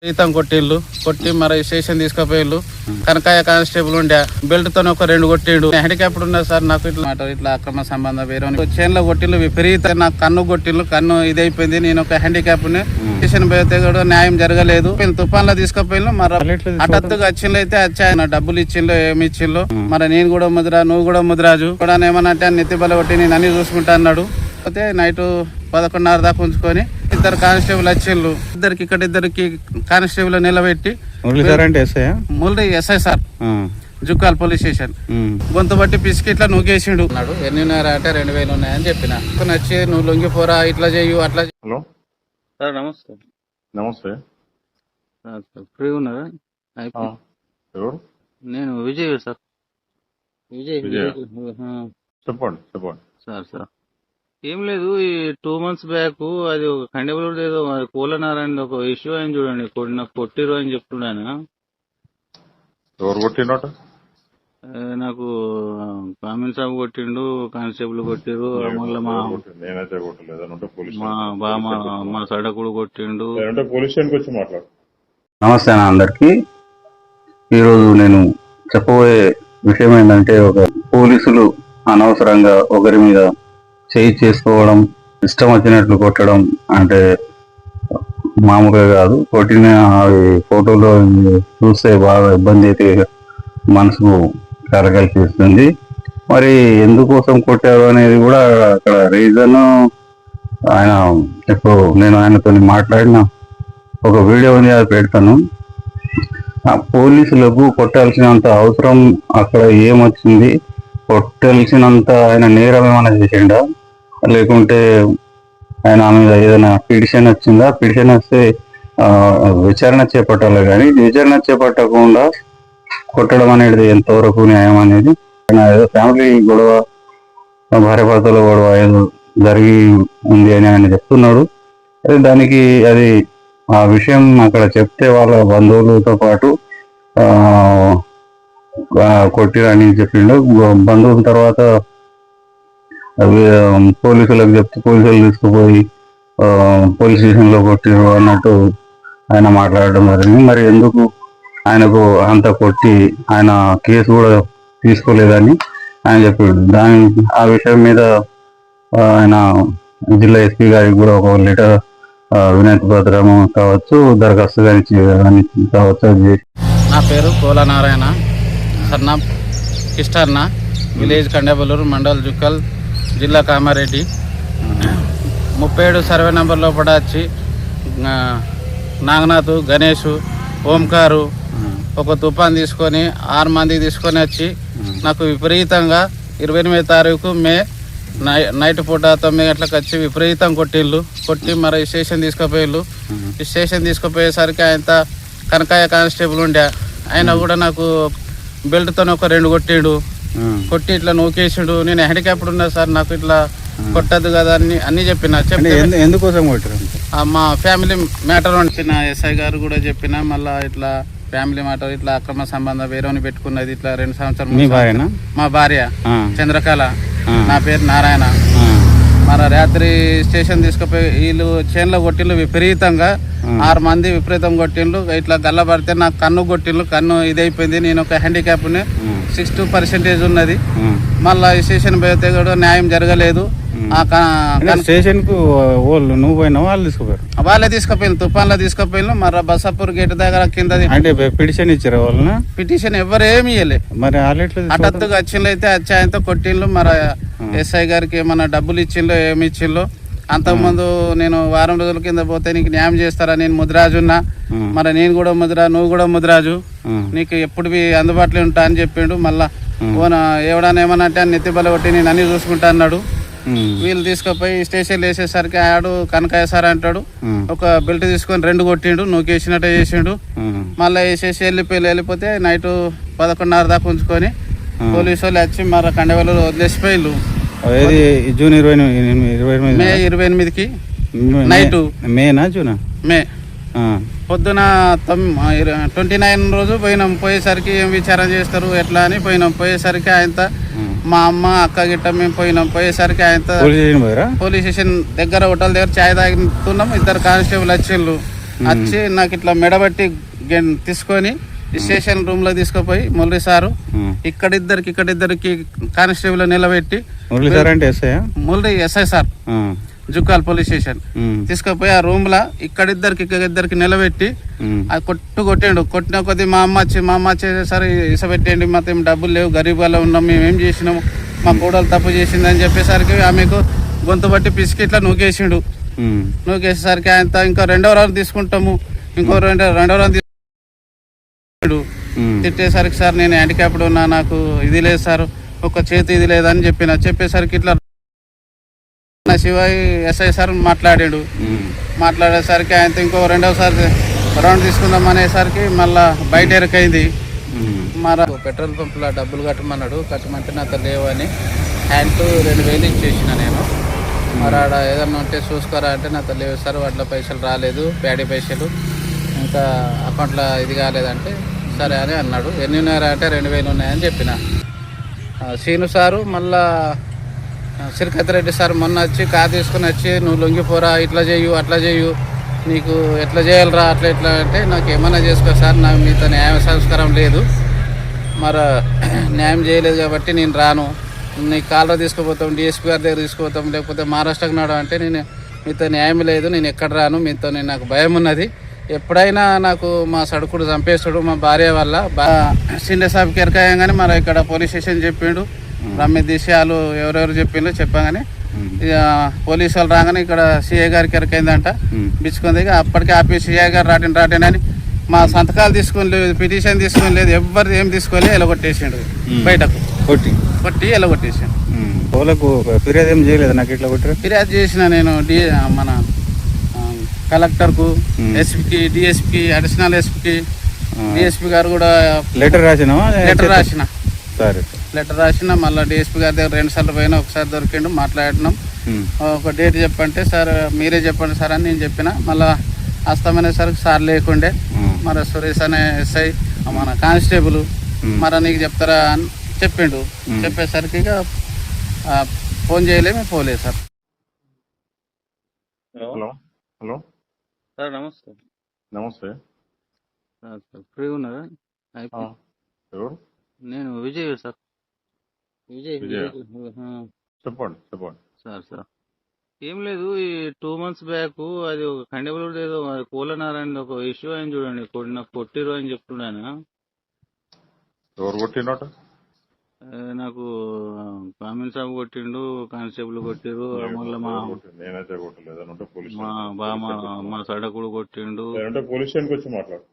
ఈతం కొట్టిళ్ళు కొట్టి మరి station తీసుకుపోయిళ్ళు. కనకాయ constable ఉండే బెల్ట్ తో ఒక 2 కొట్టిండు. హ్యాండిక్యాప్డ్ ఉన్నా సార్ నాకు ఇట్లా అక్రమ సంబంధం వేరే చేన్లో కొట్టిళ్ళు విపరీత నాకు కన్ను కొట్టిళ్ళు. కన్ను ఇదైపోయింది. నేను ఒక హ్యాండిక్యాప్ ని స్టేషన్ పోతే కూడా న్యాయం జరగలేదు. తుఫాన్లో తీసుకుపోయిళ్ళు. మరి హఠాత్తుగా వచ్చిండ్లు అయితే వచ్చాయి డబ్బులు ఇచ్చిండ్లు ఏమి ఇచ్చిండ్లు. మరి నేను కూడా ముద్రా నువ్వు కూడా ముద్రాజు కూడా ఏమన్నా అంటే నెత్తిబల కొట్టి నేను అన్ని చూసుకుంటా అన్నాడు. అయితే నైట్ 11:30 దాకా ఉంచుకొని 2 కానిస్టేబుల్ వచ్చిండ్లు. ఇద్దరికి కానిస్టేబుల్ నిలబెట్టి Murali SI sir Jukkal police station గొంతు బట్టి పిసికి ఇట్లా నూకేసిండు అన్నాడు. ఎన్ని ఉన్నారా అంటే 2000 ఉన్నాయని చెప్పిన. నచ్చి నువ్వు లొంగిపోరా ఇట్లా చేయు అట్లా. హలో సార్ నమస్తే. నమస్తే ఫ్రీ ఉన్నారా? ఎవరు? నేను విజయ్ సార్. విజయ్ చెప్పండి చెప్పండి సార్ ఏం లేదు. ఈ 2 months బ్యాక్ అది ఒక కండెబుల్ ఏదో కోలనారాయణ ఒక ఇష్యూ అయింది చూడండి. నాకు కొట్టిరు అని చెప్తున్నాను. ఎవరు కొట్టినట? నాకు కామిన్ సాబ్ కొట్టిండు, కానిస్టేబుల్ కొట్టిరు, మళ్ళీ నేనైతే కొట్టలేదు. మా సడకుడు కొట్టిండు. పోలీస్ స్టేషన్కి వచ్చి మాట్లాడు. నమస్తే అన్న అందరికి. ఈరోజు నేను చెప్పబోయే విషయం ఏంటంటే, ఒక పోలీసులు అనవసరంగా ఒకరి మీద చేయి చేసుకోవడం, ఇష్టం వచ్చినట్లు కొట్టడం అంటే మామూలుగా కాదు. కొట్టిన ఫోటోలో చూస్తే బాగా ఇబ్బంది అయితే మనసుకు కలగలిపిస్తుంది. మరి ఎందుకోసం కొట్టారు అనేది కూడా అక్కడ రీజన్ ఆయన ఇప్పుడు నేను ఆయనతో మాట్లాడిన ఒక వీడియోని అది పెడతాను. ఆ పోలీసులకు కొట్టాల్సినంత అవసరం అక్కడ ఏమొచ్చింది? కొట్టాల్సినంత ఆయన నేరం ఏమైనా చేసిండా, లేకుంటే ఆయన మీద ఏదైనా పిటిషన్ వచ్చిందా? పిటిషన్ వస్తే విచారణ చేపట్టాలి. కానీ విచారణ చేపట్టకుండా కొట్టడం అనేది ఎంతవరకు న్యాయం అనేది. ఏదో ఫ్యామిలీ గొడవ, భార్య భర్తల గొడవ ఏదో జరిగి ఉంది అని ఆయన చెప్తున్నాడు. దానికి అది ఆ విషయం అక్కడ చెప్తే వాళ్ళ బంధువులతో పాటు కొట్టిరని చెప్పిండు. బంధువుల తర్వాత పోలీసులకు చెప్తే పోలీసులు తీసుకుపోయి పోలీస్ స్టేషన్లో కొట్టిరు అన్నట్టు ఆయన మాట్లాడడం జరిగింది. మరి ఎందుకు ఆయనకు అంత కొట్టి ఆయన కేసు కూడా తీసుకోలేదని ఆయన చెప్పాడు. ఆ విషయం మీద ఆయన జిల్లా ఎస్పీ గారికి కూడా ఒక లెటర్ వినతి పత్రం కావచ్చు, దరఖాస్తు కానీ కావచ్చు. నా పేరు కోల నారాయణ, సర్నా కిస్టర్నా, విలేజ్ కండేబలూరు, మండల్ జుక్కల్, జిల్లా కామారెడ్డి. 37 సర్వే నెంబర్లో పడ వచ్చి నాగనాథ్, గణేష్, ఓంకారు ఒక తుఫాన్ తీసుకొని 6 మంది తీసుకొని వచ్చి నాకు విపరీతంగా 28వ తారీఖు మే నైట్ పూట 9 గంటలకు వచ్చి విపరీతం కొట్టిళ్ళు. కొట్టి మరి స్టేషన్ తీసుకుపోయిళ్ళు. ఈ స్టేషన్ తీసుకుపోయేసరికి ఆయన కనకాయ కానిస్టేబుల్ ఉండే ఆయన కూడా నాకు బెల్ట్తో ఒక 2 కొట్టిండు. కొట్టి ఇట్లా నూకేసిండు. నేను హ్యాండిక్యాప్డ్ ఉన్నా సార్, నాకు ఇట్లా కొట్టద్దు కదా అని అన్ని చెప్పిన. ఎందుకోసం కొట్టారు? మా ఫ్యామిలీ మ్యాటర్ చెప్పిన. ఎస్ఐ గారు కూడా చెప్పిన. మళ్ళా ఇట్లా ఫ్యామిలీ మ్యాటర్, ఇట్లా అక్రమ సంబంధం వేరేని పెట్టుకున్నది. ఇట్లా 2 సంవత్సరాలు మా భార్య చంద్రకళ, నా పేరు నారాయణ. మన రాత్రి స్టేషన్ తీసుకుపోయి వీళ్ళు చేన్లో కొట్టిళ్ళు విపరీతంగా. 6 మంది విపరీతం కొట్టిండ్లు. ఇట్లా గల్లబడితే నాకు కన్ను కొట్టిండ్లు. కన్ను ఇదైపోయింది. నేను ఒక హ్యాండిక్యాప్ ని 62% ఉన్నది. మళ్ళా ఈ స్టేషన్ పోతే కూడా న్యాయం జరగలేదు. స్టేషన్ కు నువ్వు పోయినా వాళ్ళు తీసుకుపోయారు? వాళ్ళే తీసుకుపోయింది. తుఫాన్లో తీసుకుపోయిండ్రు. మరి బసాపూర్ గేట్ దగ్గర కింద అంటే పిటిషన్ ఇచ్చారు వాళ్ళ? పిటిషన్ ఎవరేమి ఇవ్వలే. మరి హఠాత్తుగా వచ్చిండ్లు అయితే వచ్చాయంతో కొట్టిండ్లు. మరి ఎస్ఐ గారికి ఏమన్నా డబ్బులు ఇచ్చిండ్లో ఏమి ఇచ్చిండ్లో. అంతకుముందు నేను వారం రోజుల కింద పోతే నీకు న్యాయం చేస్తారా, నేను ముద్రాజున్నా, మరి నేను కూడా ముద్రా నువ్వు కూడా ముద్రాజు, నీకు ఎప్పుడు అందుబాటులో ఉంటా అని చెప్పిండు. మళ్ళా ఎవడన్నా ఏమన్నా అంటే నెత్తిబల కొట్టి నేను అన్ని చూసుకుంటా అన్నాడు. వీళ్ళు తీసుకుపోయి స్టేషన్లో వేసేసరికి ఆడు కనకాయ సార్ అంటాడు ఒక బెల్ట్ తీసుకొని 2 కొట్టిండు. నూకేసినట్టు చేసిండు. మళ్ళీ వేసేసి వెళ్ళిపోతే నైట్ 11:30 దాకా ఉంచుకొని పోలీసు వాళ్ళు వచ్చి మరి కండవాళ్ళు వదిలేసిపోయిళ్ళు. June 28కి night. మేనా జూనా? మే పొద్దున 29 రోజు పోయినాం. పోయేసరికి ఏం విచారణ చేస్తారు ఎట్లా అని పోయినాం. పోయేసరికి ఆయన మా అమ్మ అక్క గిట్ట మేము పోయినాం. పోయేసరికి ఆయన పోలీస్ స్టేషన్ దగ్గర హోటల్ దగ్గర చాయ్ తాగుతున్నాం. 2 కానిస్టేబుల్ వచ్చిండ్రు. వచ్చి నాకు ఇట్లా మెడబట్టి తీసుకొని ఈ స్టేషన్ రూమ్ లో తీసుకుపోయి మురళి సారు ఇక్కడిద్దరికి కానిస్టేబుల్ నిలబెట్టి మురళి సార్ అంటే Murali SI sir Jukkal police station తీసుకుపోయి ఆ రూమ్ లా ఇక్కడిద్దరికి నిలబెట్టి అది కొట్టిండు. కొట్టిన కొద్ది మా అమ్మ వచ్చేసరి ఇసబెట్టండి మాకు డబ్బులు లేవు, గరీబ్ వాళ్ళ ఉన్నాం, మేము ఏం చేసినాము, మా కోడలు తప్పు చేసిందని చెప్పేసరికి ఆమెకు గొంతు బట్టి పిసికి ఇట్లా నూకేసిండు. నూకేసేసరికి ఆయన ఇంకో రెండో రౌండ్ తీసుకుంటాము, ఇంకో రెండో రౌండ్ తీసుకుంటాడు. తిట్టేసరికి సార్ నేను హ్యాండిక్యాప్డ్ ఉన్నా, నాకు ఇది లేదు సార్, ఒక చేతి ఇది లేదని చెప్పేసరికి ఇట్లా శివాయి ఎస్ఐ సార్ మాట్లాడాడు. మాట్లాడేసరికి ఆయనతో ఇంకో రెండోసారి రౌండ్ తీసుకుందాం అనేసరికి మళ్ళా బయట ఎరకైంది. మరి పెట్రోల్ పంపులో డబ్బులు కట్టమంటే నాతో లేవు అని హ్యాండ్ 2000 ఇచ్చేసిన నేను. మరి ఆడ ఏదన్నా ఉంటే చూసుకోరా అంటే నాతో లేవు సార్, వాటిలో పైసలు రాలేదు, ప్యాడీ పైసలు ఇంకా అకౌంట్లో ఇది కాలేదంటే సరే అని అన్నాడు. ఎన్ని ఉన్నాయా అంటే 2000 ఉన్నాయని చెప్పిన. సీను సారు మళ్ళా సిరికత్ రెడ్డి సార్ మొన్న వచ్చి కారు తీసుకుని వచ్చి నువ్వు లొంగిపోరా, ఇట్లా చేయు అట్లా చేయు, నీకు ఎట్లా చేయాలరా అట్లా ఇట్లా అంటే నాకు ఏమన్నా చేసుకో సార్, నాకు మీతో న్యాయ సంస్కారం లేదు, మరి న్యాయం చేయలేదు కాబట్టి నేను రాను, నీ కాలర తీసుకుపోతాం, డిఎస్పీ గారి దగ్గర తీసుకుపోతాం, లేకపోతే మహారాష్ట్రకు నాడు అంటే నేను మీతో న్యాయం లేదు, నేను ఎక్కడ రాను, మీతో నాకు భయం ఉన్నది, ఎప్పుడైనా నాకు మా సడుకుడు చంపేస్తాడు మా భార్య వల్ల. సిండే సాబ్కి ఎరకాయంగానే మరి ఇక్కడ పోలీస్ స్టేషన్ చెప్పిండు, రమ్య దిశలు ఎవరెవరు చెప్పిండ్రు చెప్పగానే ఇక పోలీసు వాళ్ళు రాగానే ఇక్కడ సిఐ గారికి ఎరకైందంట, బిచ్చుకుంది. ఇక అప్పటికే ఆపి సిఐ గారు రాటని మా సంతకాలు తీసుకుని లేదు, పిటిషన్ తీసుకుని లేదు, ఎవరు ఏం తీసుకోలే, ఎలగొట్టేసిండు బయటకు కొట్టి ఎలగొట్టేసిండు. ఫిర్యాదు ఏం చేయలేదు, నాకు ఇట్లా కొట్టారు. ఫిర్యాదు చేసిన నేను మన కలెక్టర్కు, ఎస్పీకి, డిఎస్పీకి, అడిషనల్ ఎస్పీకి, డిఎస్పీ గారు కూడా లెటర్ రాసిన మళ్ళీ డిఎస్పీ గారి దగ్గర 2 సార్లు పోయినా, ఒకసారి దొరికిండు, మాట్లాడినాం. ఒక డేట్ చెప్పంటే సార్ మీరే చెప్పండి సార్ అని నేను చెప్పిన. మళ్ళీ అస్తమనేసరికి సార్ లేకుండే, మరి సురేష్ అనే ఎస్ఐ మన కానిస్టేబుల్ మరి నీకు చెప్తారా అని చెప్పిండు. చెప్పేసరికి ఇక ఫోన్ చేయలేము, పోలేదు సార్. హలో హలో సార్ నమస్తే. నమస్తే. ఫ్రీ ఉన్నారా? ఎవరు? నేను విజయ్ సార్. విజయ్ చెప్పండి. సార్ ఏం లేదు, ఈ 2 months బ్యాక్ అది ఒక కండబుల్ ఏదో కోలనారని ఒక ఇష్యూ అయింది చూడండి, నాకు కొట్టిరు అని చెప్తున్నాను. ఎవరు కొట్టినట్టు? నాకు కామిన్ సాబ్ కొట్టిండు, కానిస్టేబుల్ కొట్టిరు, మళ్ళీ నేనైతే కొట్టలేదు. మా సడకుడు కొట్టిండు. పోలీస్ స్టేషన్కి వచ్చి మాట్లాడు.